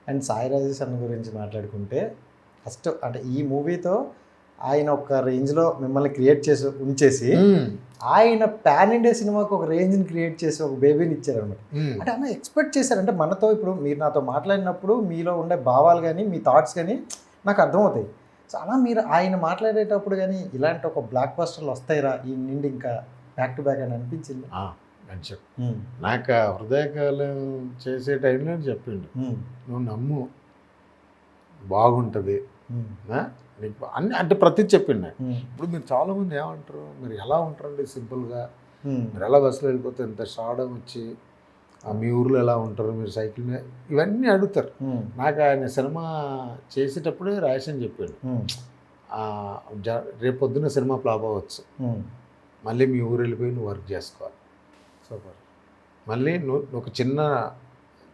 And Sai Rajesh అన్న గురించి మాట్లాడుకుంటే ఫస్ట్ అంటే ఈ మూవీతో ఆయన ఒక రేంజ్లో మిమ్మల్ని క్రియేట్ చేసి ఉంచేసి ఆయన పాన్ ఇండియా సినిమాకి ఒక రేంజ్ని క్రియేట్ చేసి ఒక బేబీని ఇచ్చారనమాట. అంటే అన్న ఎక్స్పెక్ట్ చేశారంటే మనతో ఇప్పుడు మీరు నాతో మాట్లాడినప్పుడు మీలో ఉండే భావాలు కానీ మీ థాట్స్ కానీ నాకు అర్థమవుతాయి. సో అలా మీరు ఆయన మాట్లాడేటప్పుడు కానీ ఇలాంటి ఒక బ్లాక్ బస్టర్లు వస్తాయిరా ఈ నుండి ఇంకా బ్యాక్ టు బ్యాక్ అని అనిపించింది. నాకు హృదయకాలం చేసే టైంలో చెప్పిండు, నువ్వు నమ్ము బాగుంటుంది నీకు అన్ని అంటే ప్రతి చెప్పిండు. ఇప్పుడు మీరు చాలామంది ఏమంటారు, మీరు ఎలా ఉంటారండి సింపుల్గా, మీరు ఎలా బస్సులో వెళ్ళిపోతే ఎంత షార్డం వచ్చి మీ ఊర్లో ఎలా ఉంటారు, మీరు సైకిల్ మీద, ఇవన్నీ అడుగుతారు. నాకు ఆయన సినిమా చేసేటప్పుడే రాయసని చెప్పాడు, రేపు పొద్దున్న సినిమా ఫ్లాప్ అవ్వచ్చు, మళ్ళీ మీ ఊరు వెళ్ళిపోయి నువ్వు వర్క్ చేసుకోవాలి. సూపర్. మళ్ళీ నువ్వు ఒక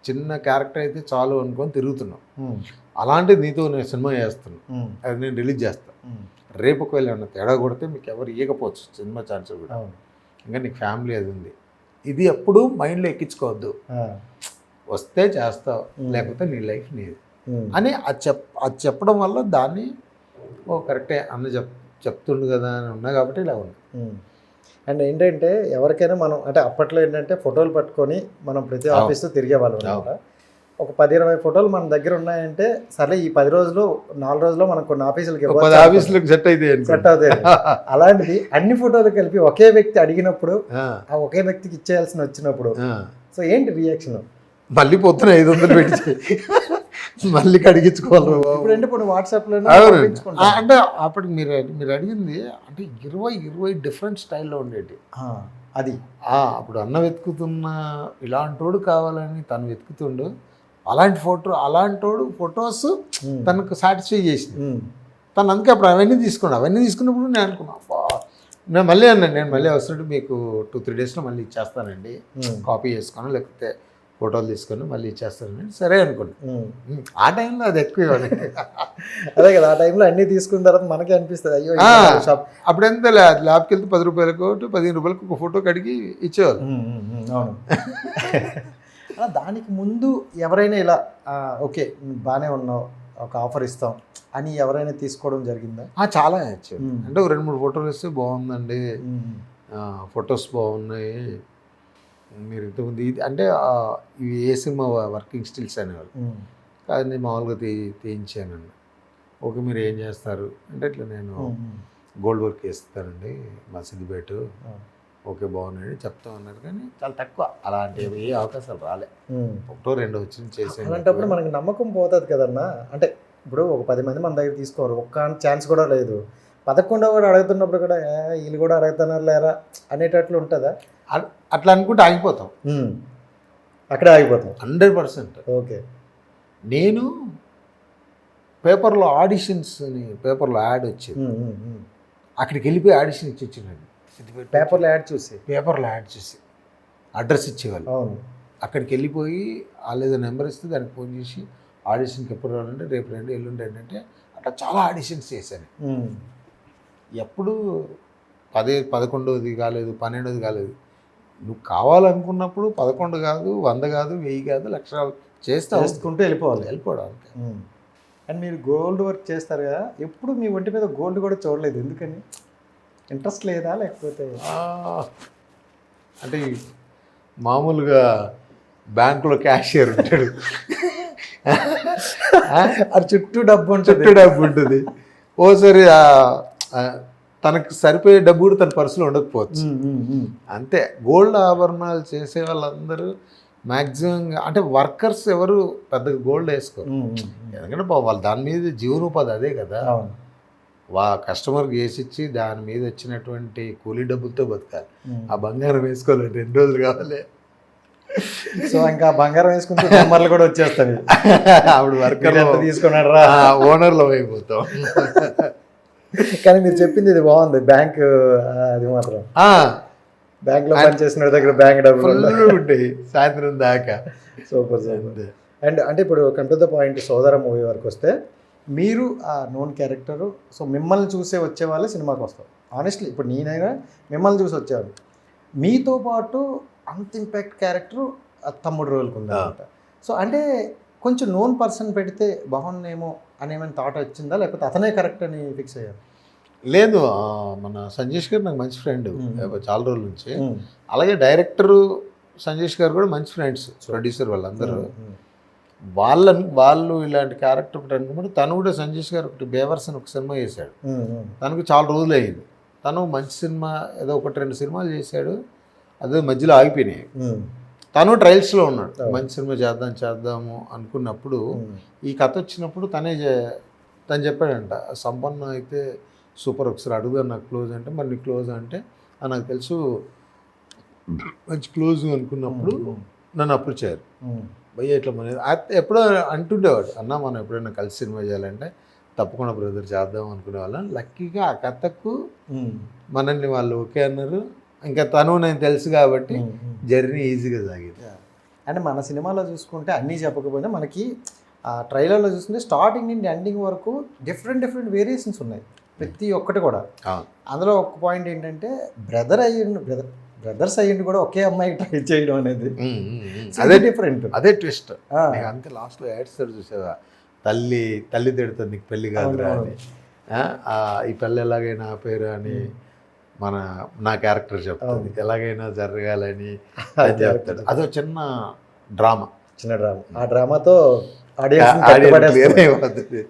చిన్న క్యారెక్టర్ అయితే చాలు అనుకొని తిరుగుతున్నావు, అలాంటిది నీతో నేను సినిమా చేస్తున్నాను, అది నేను రిలీజ్ చేస్తాను. రేపు ఒకవేళ ఏమన్నా తేడా కొడితే మీకు ఎవరు ఇవ్వకపోవచ్చు సినిమా ఛాన్స్ కూడా, ఇంకా నీకు ఫ్యామిలీ అది ఉంది. ఇది ఎప్పుడు మైండ్లో ఎక్కించుకోవద్దు, వస్తే చేస్తావు లేకపోతే నీ లైఫ్ నీది అని అది చెప్పడం వల్ల దాన్ని కరెక్టే అన్న చెప్తుండు కదా అని ఉన్నా కాబట్టి ఇలా ఉంది. అండ్ ఏంటంటే ఎవరికైనా మనం అంటే అప్పట్లో ఏంటంటే ఫోటోలు పట్టుకొని మనం ప్రతి ఆఫీస్లో తిరిగేవాళ్ళం అనమాట. ఒక 10-20 ఫోటోలు మన దగ్గర ఉన్నాయంటే సరే ఈ 10 రోజులు 4 రోజుల్లో మనం కొన్ని ఆఫీసులకి సెట్ అవుతాయి. అలాంటిది అన్ని ఫోటోలు కలిపి ఒకే వ్యక్తి అడిగినప్పుడు ఆ ఒకే వ్యక్తికి ఇచ్చేయాల్సిన వచ్చినప్పుడు సో ఏంటి రియాక్షన్? మళ్ళీ పొద్దున 500 పెట్టి మళ్ళీ కడిగించుకోవాలి. ఇప్పుడు వాట్సాప్లో అంటే అప్పుడు మీరు అడిగింది అంటే 20 డిఫరెంట్ స్టైల్లో ఉండేది. అది అప్పుడు అన్న వెతుకుతున్న ఇలాంటోడు కావాలని తను వెతుకుతుండు, అలాంటోడు ఫొటోస్ తనకు సాటిస్ఫై చేసింది. తను అందుకే అప్పుడు అవన్నీ తీసుకున్నప్పుడు నేను అనుకున్నా నేను మళ్ళీ అన్నాను, నేను మళ్ళీ వస్తుంటే మీకు 2-3 డేస్లో మళ్ళీ ఇచ్చేస్తానండి, కాపీ చేసుకొని లేకపోతే ఫోటోలు తీసుకొని మళ్ళీ ఇచ్చేస్తానండి. సరే అనుకోండి. ఆ టైంలో అది ఎక్కువ అదే కదా, ఆ టైంలో అన్నీ తీసుకున్న తర్వాత మనకే అనిపిస్తుంది అయ్యో అప్పుడు ఎంత ల్యాబ్కి వెళ్తే 10 రూపాయలకు 15 రూపాయలకు ఒక ఫోటో కడిగి ఇచ్చేవాళ్ళు. అవును. దానికి ముందు ఎవరైనా ఇలా ఓకే బాగానే ఉన్నావు ఒక ఆఫర్ ఇస్తాం అని ఎవరైనా తీసుకోవడం జరిగిందా? చాలా ఇచ్చారు. అంటే 2-3 ఫోటోలు ఇస్తే బాగుందండి, ఫొటోస్ బాగున్నాయి, మీరు ఇంతకుముందు ఇది అంటే ఇవి ఏ సినిమా వర్కింగ్ స్టిల్స్ అనేవాళ్ళు, అది మామూలుగా తీయించానండి. ఓకే మీరు ఏం చేస్తారు అంటే ఇట్లా నేను గోల్డ్ వర్క్ వేస్తానండి మా సిద్దిపేట, ఓకే బాగున్నాయి చెప్తాం అన్నారు. కానీ చాలా తక్కువ అలాంటివి ఏ అవకాశాలు రాలే, 1-2 వచ్చి చేసే. అలాంటప్పుడు మనకి నమ్మకం పోతుంది కదన్నా. అంటే ఇప్పుడు ఒక 10 మంది మన దగ్గర తీసుకోరు, ఒక్క ఛాన్స్ కూడా లేదు, 11వ కూడా అడుగుతున్నప్పుడు కూడా వీళ్ళు కూడా అడుగుతున్నారు లేరా అనేటట్లు ఉంటుందా? అట్లా అనుకుంటే ఆగిపోతాం, అక్కడే ఆగిపోతాం 100%. ఓకే. నేను పేపర్లో ఆడిషన్స్ అని పేపర్లో యాడ్ వచ్చేది, అక్కడికి వెళ్ళిపోయి ఆడిషన్ ఇచ్చి వచ్చిందండి. పేపర్లో యాడ్ చూసి అడ్రస్ ఇచ్చేవాళ్ళు. అక్కడికి వెళ్ళిపోయి వాళ్ళు ఏదో నెంబర్ ఇస్తే దానికి ఫోన్ చేసి ఆడిషన్కి ఎప్పుడు రావాలంటే రేపు రండి ఎల్లుండి అంటే అట్లా చాలా ఆడిషన్స్ చేశాను. ఎప్పుడు 11వ కాలేదు, 12వ కాలేదు. నువ్వు కావాలనుకున్నప్పుడు 11 కాదు, 100 కాదు, 1000 కాదు, లక్షలు చేసుకుంటూ వెళ్ళిపోవడం. అండ్ మీరు గోల్డ్ వర్క్ చేస్తారు కదా, ఎప్పుడు మీ ఒంటి మీద గోల్డ్ కూడా చూడలేదు, ఎందుకని? ఇంట్రెస్ట్ లేదా లేకపోతే? అంటే మామూలుగా బ్యాంకులో క్యాషియర్ ఉంటాడు, అది చుట్టూ డబ్బు ఉంటుంది. ఓసారి తనకు సరిపోయే డబ్బు కూడా తన పర్సులో ఉండకపోవచ్చు. అంతే. గోల్డ్ ఆభరణాలు చేసే వాళ్ళందరూ మ్యాక్సిమం అంటే వర్కర్స్ ఎవరు పెద్దగా గోల్డ్ వేసుకోరు, ఎందుకంటే వాళ్ళు దాని మీద జీవనోపాధి అదే కదా. కస్టమర్కి వేసిచ్చి దాని మీద వచ్చినటువంటి కూలీ డబ్బులతో బతకాలి. ఆ బంగారం వేసుకోవాలి 2 రోజులు కావాలి. సో ఇంకా బంగారం వేసుకుంటే నెంబర్లు కూడా వచ్చేస్తాయి, అప్పుడు వర్కర్ తీసుకున్నాడు ఓనర్లో అయిపోతాం. కానీ మీరు చెప్పింది ఇది బాగుంది, బ్యాంక్ అది మాత్రం బ్యాంక్లో పనిచేసిన దగ్గర బ్యాంక్ డబ్బులు ఉంటాయి సాయంత్రం దాకా. సూపర్. అండ్ అంటే ఇప్పుడు కమ్ టు ద పాయింట్, సోదర మూవీ వరకు వస్తే మీరు ఆ నోన్ క్యారెక్టరు, సో మిమ్మల్ని చూసే వచ్చేవాళ్ళు సినిమాకి వస్తారు. ఆనెస్ట్లీ ఇప్పుడు నేనైనా మిమ్మల్ని చూసి వచ్చేవాళ్ళు, మీతో పాటు అంత ఇంపాక్ట్ క్యారెక్టరు తమ్ముడు రోల్కి ఉందన్నమాట. సో అంటే కొంచెం నోన్ పర్సన్ పెడితే బాగుండేమో అని ఏమైనా థాట్ వచ్చిందా, లేకపోతే అతనే కరెక్ట్ అని ఫిక్స్ అయ్యారు? లేదు, మన సంజేష్ గారు నాకు మంచి ఫ్రెండ్ చాలా రోజుల నుంచి. అలాగే డైరెక్టరు సంజేష్ గారు కూడా మంచి ఫ్రెండ్స్, ప్రొడ్యూసర్ వాళ్ళందరూ. వాళ్ళు ఇలాంటి క్యారెక్టర్ ఒకటి అనుకున్నప్పుడు తను కూడా సంజేష్ గారు ఒకటి బేవర్స్ అని ఒక సినిమా చేశాడు. తనకు చాలా రోజులు అయ్యింది. తను మంచి సినిమా ఏదో 1-2 సినిమాలు చేశాడు, అదే మధ్యలో ఆగిపోయినాయి. తను ట్రయల్స్లో ఉన్నాడు, మంచి సినిమా చేద్దాము అనుకున్నప్పుడు ఈ కథ వచ్చినప్పుడు తను చెప్పాడంట, సంపన్న అయితే సూపర్, ఒకసారి అడుగుదాం నాకు క్లోజ్ అంటే. మరి నీ క్లోజ్ అంటే నాకు తెలుసు మంచి క్లోజ్ అనుకున్నప్పుడు నన్ను అప్రోచ్ అయ్యారు. భయ్య ఇట్లా మన ఎప్పుడో అంటుండేవాడు, అన్న మనం ఎప్పుడైనా కలిసి సినిమా చేయాలంటే తప్పకుండా బ్రదర్ చేద్దాం అనుకునేవాళ్ళం. లక్కీగా ఆ కథకు మనల్ని వాళ్ళు ఓకే అన్నారు. ఇంకా తను నేను తెలుసు కాబట్టి జర్నీ ఈజీగా సాగింది. అంటే మన సినిమాలో చూసుకుంటే అన్నీ చెప్పకపోయినా మనకి ఆ ట్రైలర్లో చూసుకుంటే స్టార్టింగ్ నుండి ఎండింగ్ వరకు డిఫరెంట్ వేరియేషన్స్ ఉన్నాయి ప్రతి ఒక్కటి కూడా. అందులో ఒక పాయింట్ ఏంటంటే బ్రదర్స్ అయ్యింది కూడా ఒకే అమ్మాయికి ట్రై చేయడం అనేది అదే డిఫరెంట్, అదే ట్విస్ట్. అంతే లాస్ట్లో యాడ్స్తారు చూసావా, తల్లి తిడుతుంది నీకు పెళ్ళి కాదురా అని, ఈ పెళ్ళి ఎలాగైనా ఆపేరు అని నా క్యారెక్టర్ చెప్తుంది, ఎలాగైనా జరగాలని చెప్తాడు. అదో చిన్న డ్రామా. ఆ డ్రామాతో ఆడియన్స్